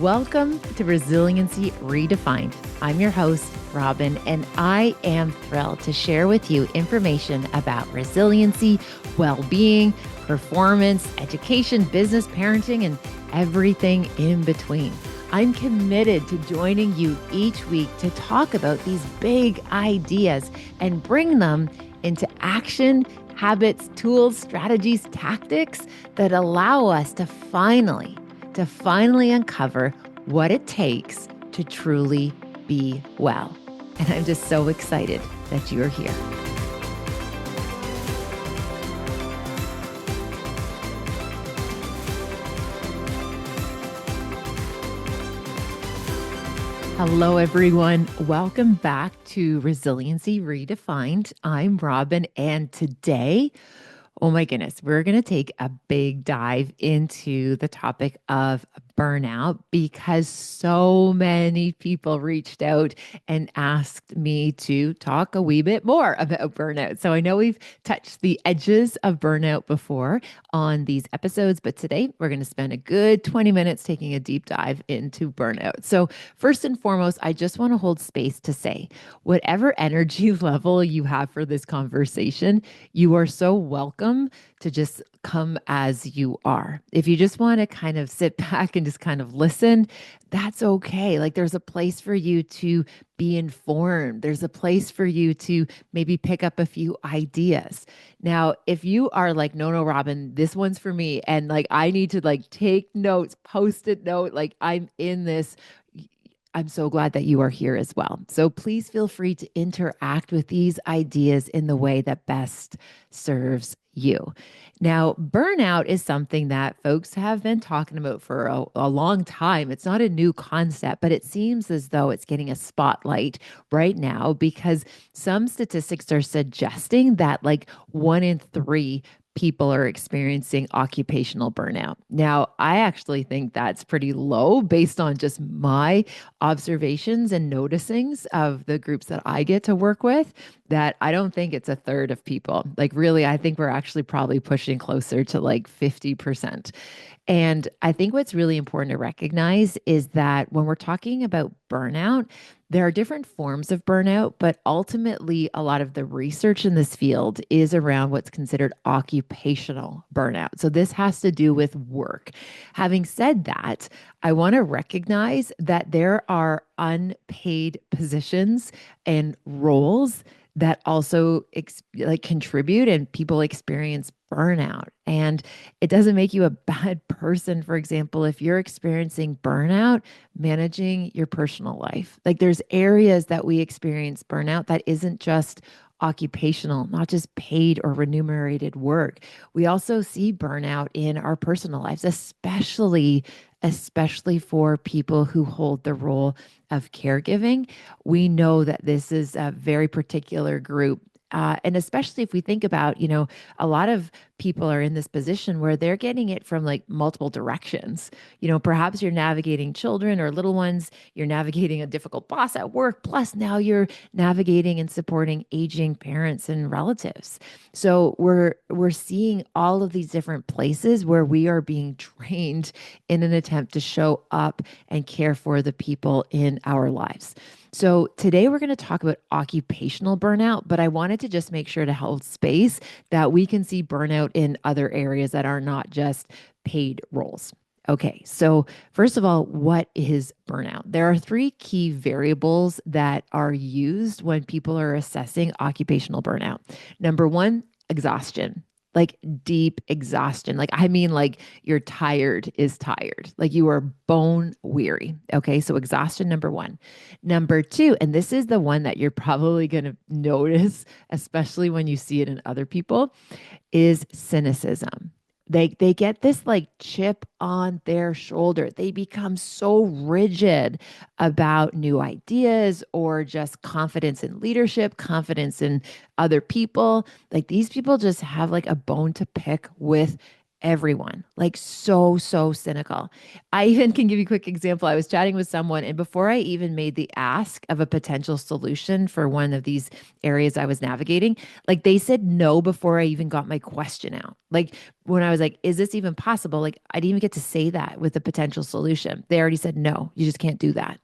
Welcome to Resiliency Redefined. I'm your host, Robyne, and I am thrilled to share with you information about resiliency, well-being, performance, education, business, parenting, and everything in between. I'm committed to joining you each week to talk about these big ideas and bring them into action, habits, tools, strategies, tactics that allow us to finally uncover what it takes to truly be well. And I'm just so excited that you're here. Hello, everyone. Welcome back to Resiliency Redefined. I'm Robyne, and today, oh my goodness, we're going to take a big dive into the topic of burnout because so many people reached out and asked me to talk a wee bit more about burnout. So I know we've touched the edges of burnout before on these episodes, but today we're going to spend a good 20 minutes taking a deep dive into burnout. So first and foremost, I just want to hold space to say, whatever energy level you have for this conversation, you are so welcome to just come as you are. If you just want to kind of sit back and just kind of listen, that's okay. Like there's a place for you to be informed. There's a place for you to maybe pick up a few ideas. Now, if you are like, no, Robyne, this one's for me. And like, I need to like take notes, post-it note, like I'm in this. I'm so glad that you are here as well. So please feel free to interact with these ideas in the way that best serves you. Now, burnout is something that folks have been talking about for a long time. It's not a new concept, but it seems as though it's getting a spotlight right now because some statistics are suggesting that like 1 in 3 people are experiencing occupational burnout. Now, I actually think that's pretty low based on just my observations and noticings of the groups that I get to work with, that I don't think it's a third of people. Like, really, I think we're actually probably pushing closer to like 50%. And I think what's really important to recognize is that when we're talking about burnout, there are different forms of burnout, but ultimately, a lot of the research in this field is around what's considered occupational burnout. So, this has to do with work. Having said that, I want to recognize that there are unpaid positions and roles that also like contribute and people experience burnout. And it doesn't make you a bad person, for example, if you're experiencing burnout, managing your personal life. Like there's areas that we experience burnout that isn't just occupational, not just paid or remunerated work. We also see burnout in our personal lives, especially for people who hold the role of caregiving. We know that this is a very particular group. And especially if we think about, a lot of people are in this position where they're getting it from like multiple directions. Perhaps you're navigating children or little ones, you're navigating a difficult boss at work, plus now you're navigating and supporting aging parents and relatives. So we're seeing all of these different places where we are being trained in an attempt to show up and care for the people in our lives. So today we're going to talk about occupational burnout, but I wanted to just make sure to hold space that we can see burnout in other areas that are not just paid roles. Okay, so first of all, what is burnout? There are 3 key variables that are used when people are assessing occupational burnout. Number 1, exhaustion. Like deep exhaustion. Like, I mean, like you're tired is tired. Like you are bone weary. Okay. So exhaustion, number 1. Number 2, and this is the one that you're probably going to notice, especially when you see it in other people, is cynicism. They get this like chip on their shoulder. They become so rigid about new ideas or just confidence in leadership, confidence in other people. Like these people just have like a bone to pick with everyone, like so cynical. I even can give you a quick example. I was chatting with someone, and before I even made the ask of a potential solution for one of these areas I was navigating, like they said no before I even got my question out. Like when I was like, is this even possible? Like I didn't even get to say that with a potential solution. They already said no, you just can't do that.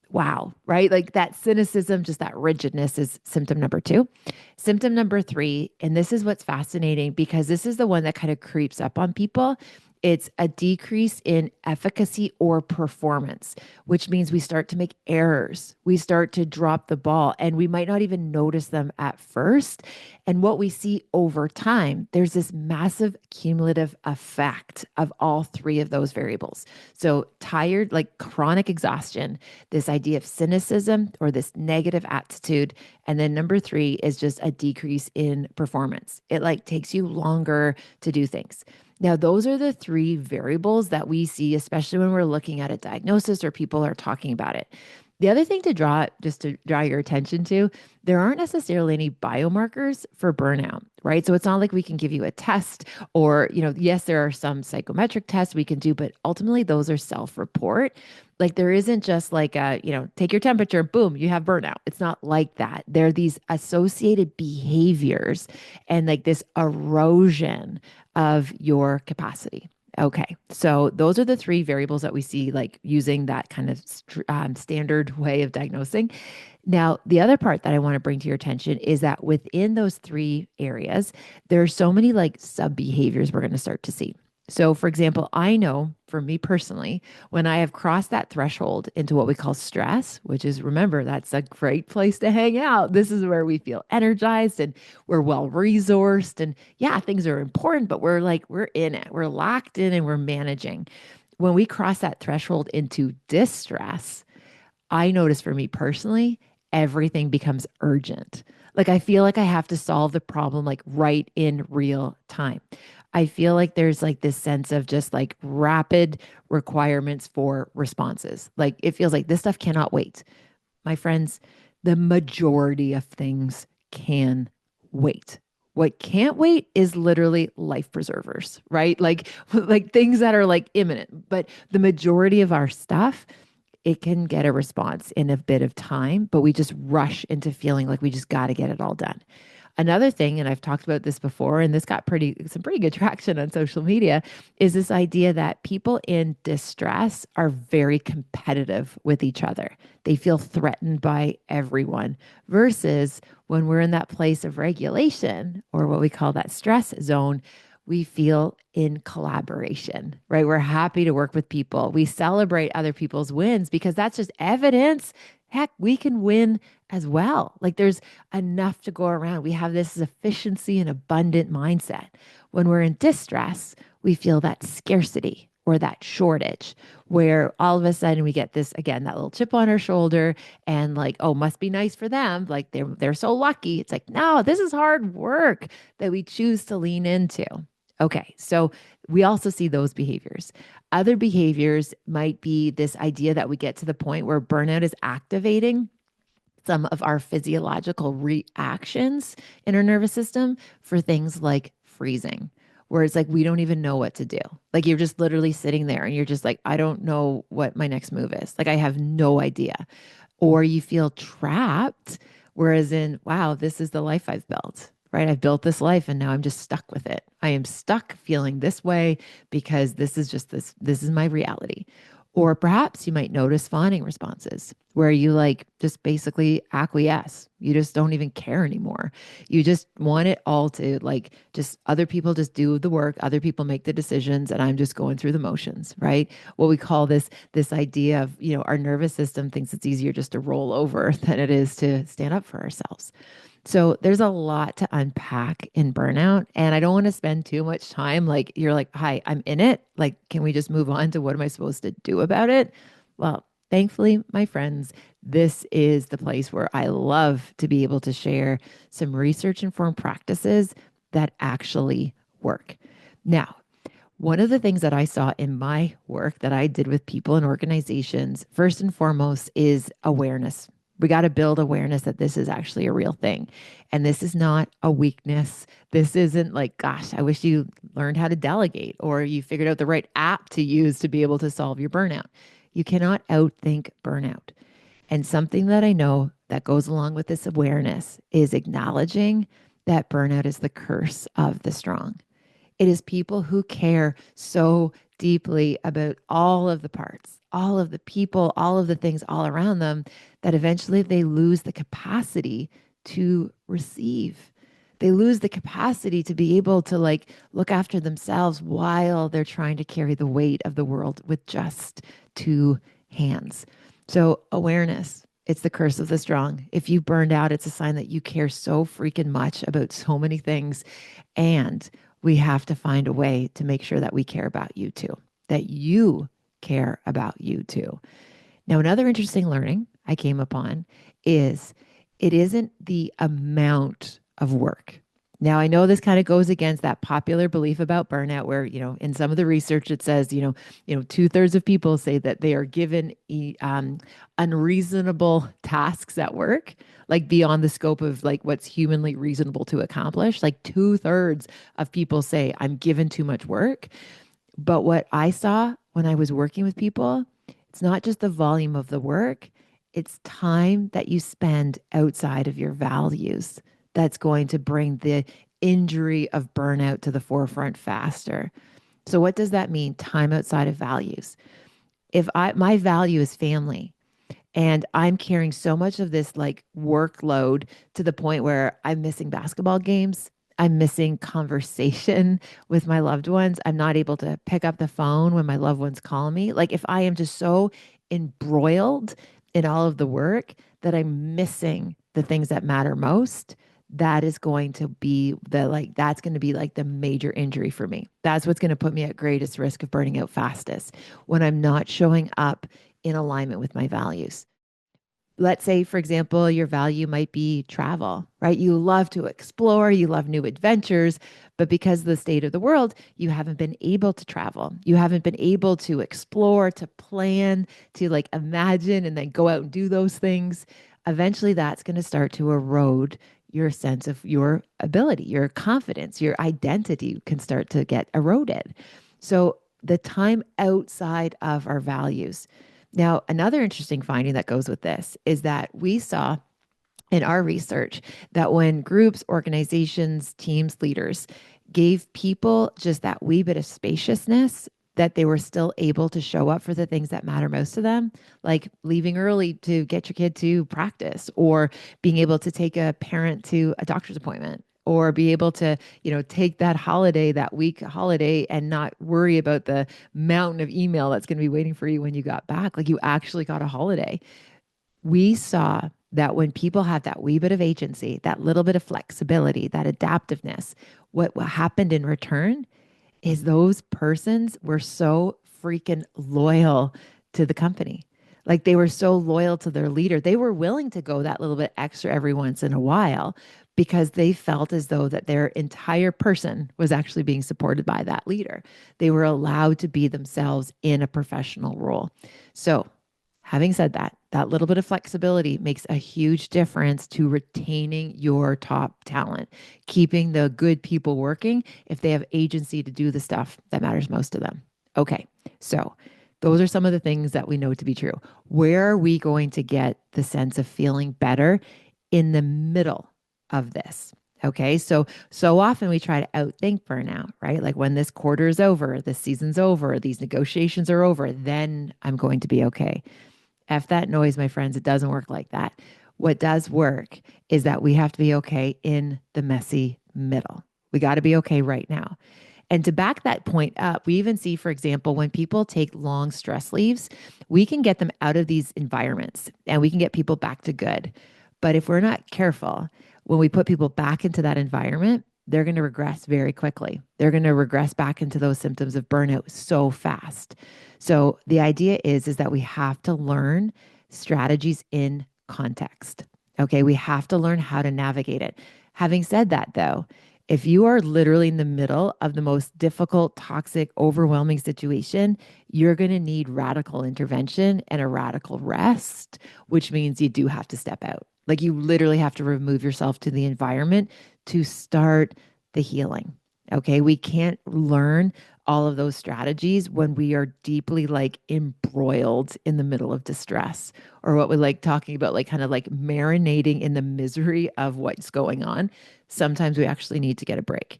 Wow, right? Like that cynicism, just that rigidness is symptom number two. Symptom number three, and this is what's fascinating because this is the one that kind of creeps up on people. It's a decrease in efficacy or performance, which means we start to make errors. We start to drop the ball, and we might not even notice them at first. And what we see over time, there's this massive cumulative effect of all three of those variables. So, tired, like chronic exhaustion, this idea of cynicism or this negative attitude. And then number three is just a decrease in performance. It like takes you longer to do things. Now, those are the three variables that we see, especially when we're looking at a diagnosis or people are talking about it. The other thing to draw, just to draw your attention to, there aren't necessarily any biomarkers for burnout, right? So it's not like we can give you a test or, yes, there are some psychometric tests we can do, but ultimately those are self-report. Like there isn't just like take your temperature, boom, you have burnout. It's not like that. There are these associated behaviors and like this erosion of your capacity. Okay, so those are the three variables that we see, like using that kind of standard way of diagnosing. Now, the other part that I want to bring to your attention is that within those three areas, there are so many like sub behaviors we're going to start to see. So, for example, I know for me personally, when I have crossed that threshold into what we call stress, which is, remember, that's a great place to hang out. This is where we feel energized and we're well resourced. And yeah, things are important, but we're in it, we're locked in and we're managing. When we cross that threshold into distress, I notice for me personally, everything becomes urgent. Like I feel like I have to solve the problem like right in real time. I feel like there's like this sense of just like rapid requirements for responses. Like it feels like this stuff cannot wait. My friends, the majority of things can wait. What can't wait is literally life preservers, right? Like like things that are like imminent. But the majority of our stuff, it can get a response in a bit of time, but we just rush into feeling like we just got to get it all done. Another thing, and I've talked about this before, and this got some pretty good traction on social media, is this idea that people in distress are very competitive with each other. They feel threatened by everyone versus when we're in that place of regulation or what we call that stress zone, we feel in collaboration, right? We're happy to work with people. We celebrate other people's wins because that's just evidence. Heck, we can win as well. Like there's enough to go around. We have this efficiency and abundant mindset. When we're in distress, we feel that scarcity or that shortage where all of a sudden we get this again that little chip on our shoulder and like, oh, must be nice for them, like they're so lucky. It's like, no, this is hard work that we choose to lean into. Okay, so we also see those behaviors. Other behaviors might be this idea that we get to the point where burnout is activating some of our physiological reactions in our nervous system for things like freezing, where it's like we don't even know what to do. Like you're just literally sitting there and you're just like, I don't know what my next move is. Like I have no idea. Or you feel trapped, whereas in, wow, this is the life I've built, right? I've built this life and now I'm just stuck with it. I am stuck feeling this way because this is my reality. Or perhaps you might notice fawning responses where you like just basically acquiesce. You just don't even care anymore. You just want it all to like just other people just do the work, other people make the decisions, and I'm just going through the motions, right? What we call this idea of, our nervous system thinks it's easier just to roll over than it is to stand up for ourselves. So there's a lot to unpack in burnout. And I don't want to spend too much time. Like, you're like, hi, I'm in it. Like, can we just move on to what am I supposed to do about it? Well, thankfully, my friends, this is the place where I love to be able to share some research informed practices that actually work. Now, one of the things that I saw in my work that I did with people and organizations, first and foremost, is awareness, We got to build awareness that this is actually a real thing. And this is not a weakness. This isn't like, gosh, I wish you learned how to delegate or you figured out the right app to use to be able to solve your burnout. You cannot outthink burnout. And something that I know that goes along with this awareness is acknowledging that burnout is the curse of the strong. It is people who care so deeply about all of the parts, all of the people, all of the things all around them that eventually they lose the capacity to receive. They lose the capacity to be able to like look after themselves while they're trying to carry the weight of the world with just two hands. So, awareness, it's the curse of the strong. If you burned out, it's a sign that you care so freaking much about so many things. And we have to find a way to make sure that we care about you too, that you care about you too. Now, another interesting learning I came upon is it isn't the amount of work. Now, I know this kind of goes against that popular belief about burnout, where, in some of the research, it says, two-thirds of people say that they are given unreasonable tasks at work, like beyond the scope of like what's humanly reasonable to accomplish. Like two-thirds of people say, I'm given too much work. But what I saw when I was working with people, it's not just the volume of the work, it's time that you spend outside of your values that's going to bring the injury of burnout to the forefront faster. So what does that mean? Time outside of values. If my value is family, and I'm carrying so much of this like workload to the point where I'm missing basketball games. I'm missing conversation with my loved ones. I'm not able to pick up the phone when my loved ones call me. Like if I am just so embroiled in all of the work that I'm missing the things that matter most, that is going to be that's going to be like the major injury for me. That's what's going to put me at greatest risk of burning out fastest when I'm not showing up in alignment with my values. Let's say, for example, your value might be travel, right? You love to explore, you love new adventures, but because of the state of the world, you haven't been able to travel. You haven't been able to explore, to plan, to like imagine and then go out and do those things. Eventually, that's going to start to erode your sense of your ability, your confidence, your identity can start to get eroded. So, the time outside of our values. Now, another interesting finding that goes with this is that we saw in our research that when groups, organizations, teams, leaders gave people just that wee bit of spaciousness, that they were still able to show up for the things that matter most to them, like leaving early to get your kid to practice, or being able to take a parent to a doctor's appointment, or be able to, take that holiday, that week holiday, and not worry about the mountain of email that's going to be waiting for you when you got back. Like you actually got a holiday. We saw that when people had that wee bit of agency, that little bit of flexibility, that adaptiveness, what happened in return is those persons were so freaking loyal to the company. Like they were so loyal to their leader. They were willing to go that little bit extra every once in a while because they felt as though that their entire person was actually being supported by that leader. They were allowed to be themselves in a professional role. So, having said that, that little bit of flexibility makes a huge difference to retaining your top talent, keeping the good people working if they have agency to do the stuff that matters most to them. Okay, so those are some of the things that we know to be true. Where are we going to get the sense of feeling better in the middle of this? Okay, so often we try to outthink burnout, right? Like when this quarter is over, this season's over, these negotiations are over, then I'm going to be okay. F that noise, my friends. It doesn't work like that. What does work is that we have to be okay in the messy middle. We got to be okay right now. And to back that point up, we even see, for example, when people take long stress leaves, we can get them out of these environments and we can get people back to good. But if we're not careful, when we put people back into that environment, they're going to regress very quickly. They're going to regress back into those symptoms of burnout so fast. So the idea is that we have to learn strategies in context. Okay, we have to learn how to navigate it. Having said that, though, If you are literally in the middle of the most difficult, toxic, overwhelming situation, you're going to need radical intervention and a radical rest, which means you do have to step out. Like you literally have to remove yourself to the environment to start the healing. Okay. We can't learn all of those strategies when we are deeply like embroiled in the middle of distress, or what we like talking about, like kind of like marinating in the misery of what's going on. Sometimes we actually need to get a break.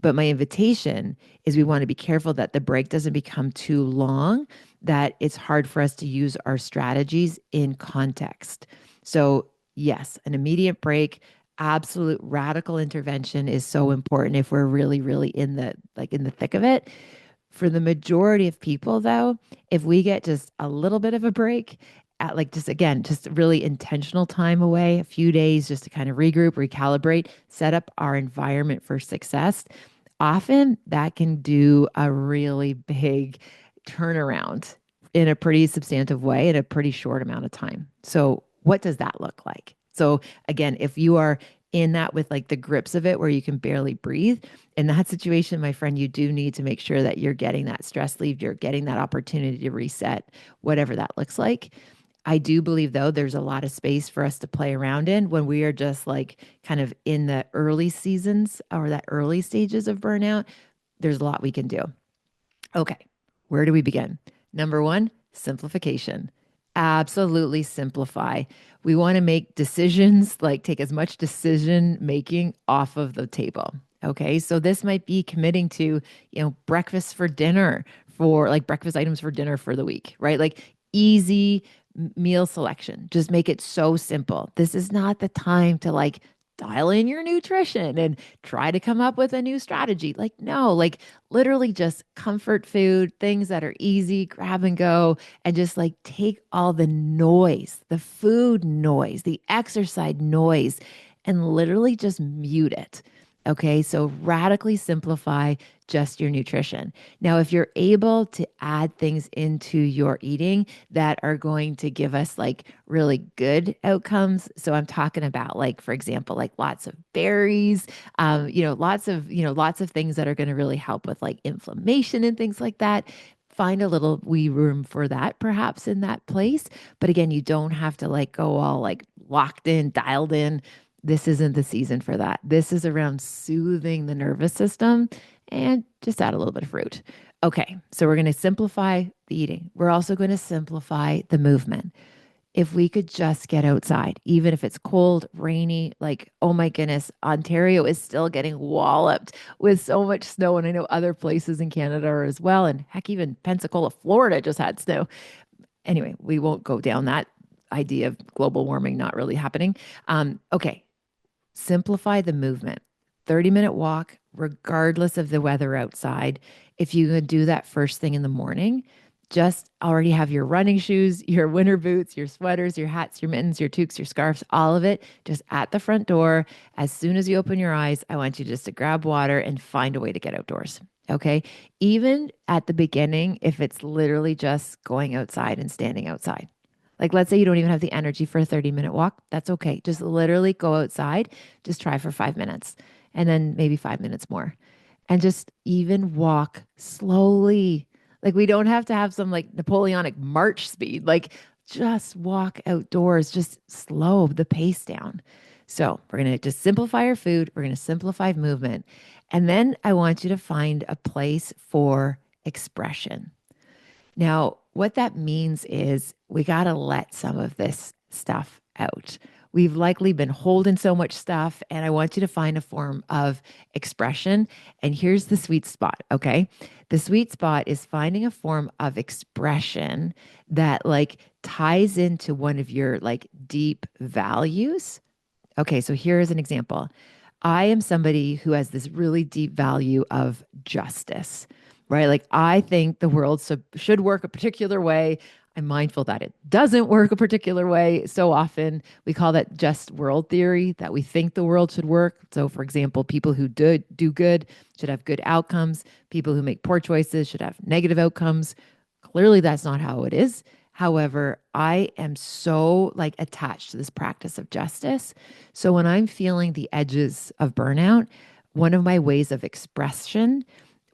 But my invitation is we want to be careful that the break doesn't become too long, that it's hard for us to use our strategies in context. So, yes, an immediate break, absolute radical intervention is so important if we're really, really in the in the thick of it. For the majority of people, though, if we get just a little bit of a break, at like just again, just really intentional time away, a few days just to kind of regroup, recalibrate, set up our environment for success, often that can do a really big turnaround in a pretty substantive way in a pretty short amount of time. So, what does that look like? So, again, if you are in that with like the grips of it where you can barely breathe, in that situation, my friend, you do need to make sure that you're getting that stress leave, you're getting that opportunity to reset, whatever that looks like. I do believe, though, there's a lot of space for us to play around in when we are just like kind of in the early seasons or that early stages of burnout. There's a lot we can do. Okay, where do we begin? Number one, simplification. Absolutely simplify. We want to make decisions, like take as much decision making off of the table. Okay, so this might be committing to, breakfast for dinner, for like breakfast items for dinner for the week, right? Like easy meal selection. Just make it so simple. This is not the time to like dial in your nutrition and try to come up with a new strategy. Like, no, like literally just comfort food, things that are easy, grab and go, and just like take all the noise, the food noise, the exercise noise, and literally just mute it. Okay, so radically simplify just your nutrition. Now, if you're able to add things into your eating that are going to give us like really good outcomes, so I'm talking about like, for example, like lots of berries, lots of things that are going to really help with like inflammation and things like that. Find a little wee room for that, perhaps in that place. But again, you don't have to like go all like locked in, dialed in. This isn't the season for that. This is around soothing the nervous system and just add a little bit of fruit. Okay, so we're going to simplify the eating. We're also going to simplify the movement. If we could just get outside, even if it's cold, rainy, like, oh my goodness, Ontario is still getting walloped with so much snow. And I know other places in Canada are as well. And heck, even Pensacola, Florida just had snow. Anyway, we won't go down that idea of global warming not really happening. Okay, simplify the movement. 30-minute walk, regardless of the weather outside. If you could do that first thing in the morning, just already have your running shoes, your winter boots, your sweaters, your hats, your mittens, your toques, your scarves, all of it just at the front door. As soon as you open your eyes, I want you just to grab water and find a way to get outdoors. Okay. Even at the beginning, if it's literally just going outside and standing outside. Like, let's say you don't even have the energy for a 30-minute walk. That's okay. Just literally go outside, just try for 5 minutes and then maybe 5 minutes more. And just even walk slowly. Like, we don't have to have some like Napoleonic march speed. Like, just walk outdoors, just slow the pace down. So, we're going to just simplify our food. We're going to simplify movement. And then I want you to find a place for expression. Now, what that means is we got to let some of this stuff out. We've likely been holding so much stuff, and I want you to find a form of expression. And here's the sweet spot, okay? The sweet spot is finding a form of expression that like ties into one of your like deep values. Okay, so here's an example. I am somebody who has this really deep value of justice, right? Like, I think the world should work a particular way. I'm mindful that it doesn't work a particular way. So often we call that just world theory, that we think the world should work. So, for example, people who do good should have good outcomes. People who make poor choices should have negative outcomes. Clearly, that's not how it is. However, I am so like attached to this practice of justice. So when I'm feeling the edges of burnout, one of my ways of expression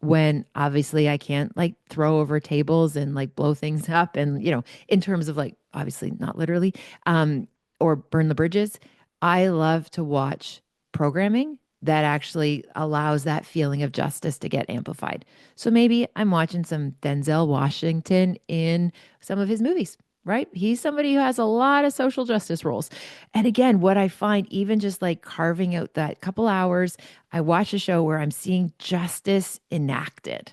when obviously I can't like throw over tables and like blow things up and, in terms of like, obviously not literally, um, or burn the bridges. I love to watch programming that actually allows that feeling of justice to get amplified. So maybe I'm watching some Denzel Washington in some of his movies, right? He's somebody who has a lot of social justice roles. And again, what I find, even just like carving out that couple hours, I watch a show where I'm seeing justice enacted,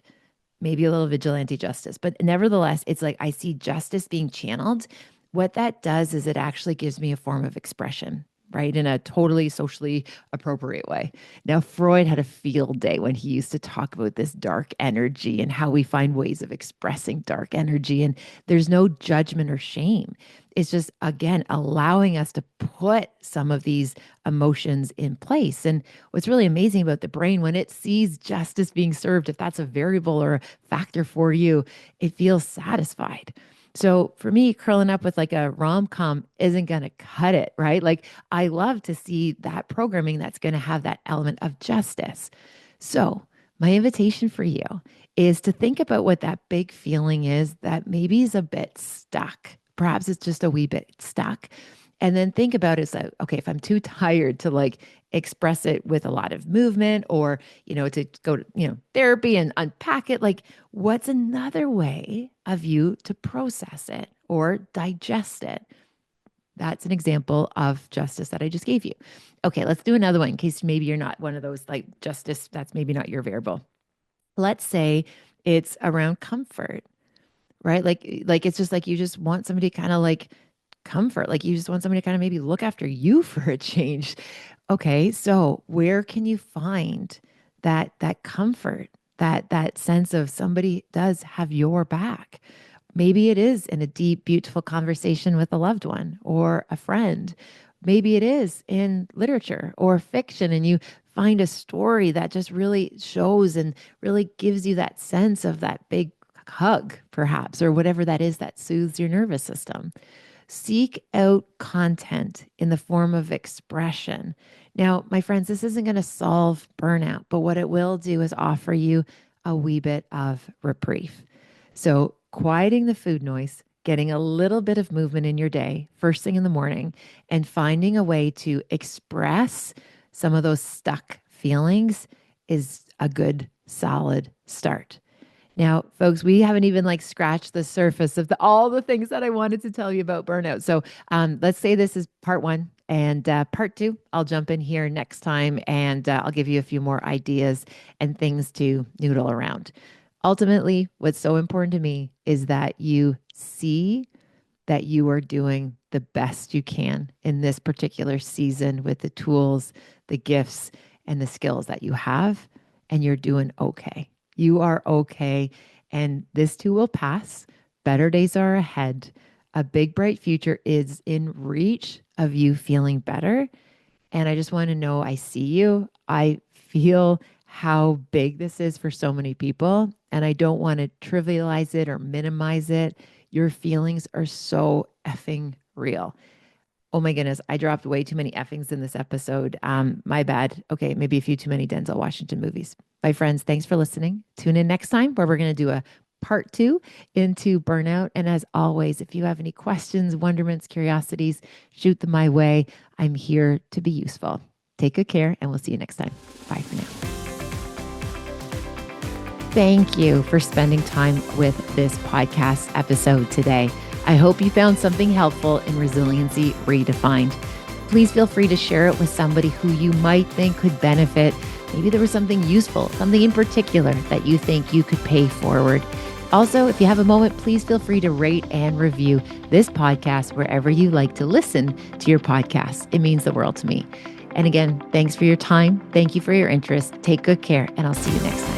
maybe a little vigilante justice, but nevertheless, it's like I see justice being channeled. What that does is it actually gives me a form of expression, right? In a totally socially appropriate way. Now, Freud had a field day when he used to talk about this dark energy and how we find ways of expressing dark energy. And there's no judgment or shame. It's just, again, allowing us to put some of these emotions in place. And what's really amazing about the brain, when it sees justice being served, if that's a variable or a factor for you, it feels satisfied. So for me, curling up with like a rom-com isn't going to cut it, right? Like I love to see that programming that's going to have that element of justice. So my invitation for you is to think about what that big feeling is that maybe is a bit stuck. Perhaps it's just a wee bit stuck. And then think about it as like, okay, if I'm too tired to like express it with a lot of movement or, to go to, therapy and unpack it, like what's another way of you to process it or digest it? That's an example of justice that I just gave you. Okay, let's do another one in case maybe you're not one of those like justice, that's maybe not your variable. Let's say it's around comfort, right? Like it's just like you just want somebody kind of like comfort. Like you just want somebody to kind of maybe look after you for a change. Okay, so where can you find that comfort, that sense of somebody does have your back? Maybe it is in a deep, beautiful conversation with a loved one or a friend. Maybe it is in literature or fiction, and you find a story that just really shows and really gives you that sense of that big hug, perhaps, or whatever that is that soothes your nervous system. Seek out content in the form of expression. Now, my friends, this isn't going to solve burnout, but what it will do is offer you a wee bit of reprieve. So, quieting the food noise, getting a little bit of movement in your day, first thing in the morning, and finding a way to express some of those stuck feelings is a good, solid start. Now, folks, we haven't even like scratched the surface of all the things that I wanted to tell you about burnout. So let's say this is part one. And part two, I'll jump in here next time and I'll give you a few more ideas and things to noodle around. Ultimately, what's so important to me is that you see that you are doing the best you can in this particular season with the tools, the gifts, and the skills that you have, and you're doing okay. You are okay. And this too will pass. Better days are ahead. A big, bright future is in reach of you feeling better. And I just want to know I see you. I feel how big this is for so many people. And I don't want to trivialize it or minimize it. Your feelings are so effing real. Oh my goodness, I dropped way too many effings in this episode. My bad. Okay, maybe a few too many Denzel Washington movies. My friends, thanks for listening. Tune in next time where we're going to do a part two into burnout. And as always, if you have any questions, wonderments, curiosities, shoot them my way. I'm here to be useful. Take good care, and we'll see you next time. Bye for now. Thank you for spending time with this podcast episode today. I hope you found something helpful in Resiliency Redefined. Please feel free to share it with somebody who you might think could benefit. Maybe there was something useful, something in particular that you think you could pay forward. Also, if you have a moment, please feel free to rate and review this podcast wherever you like to listen to your podcast. It means the world to me. And again, thanks for your time. Thank you for your interest. Take good care, and I'll see you next time.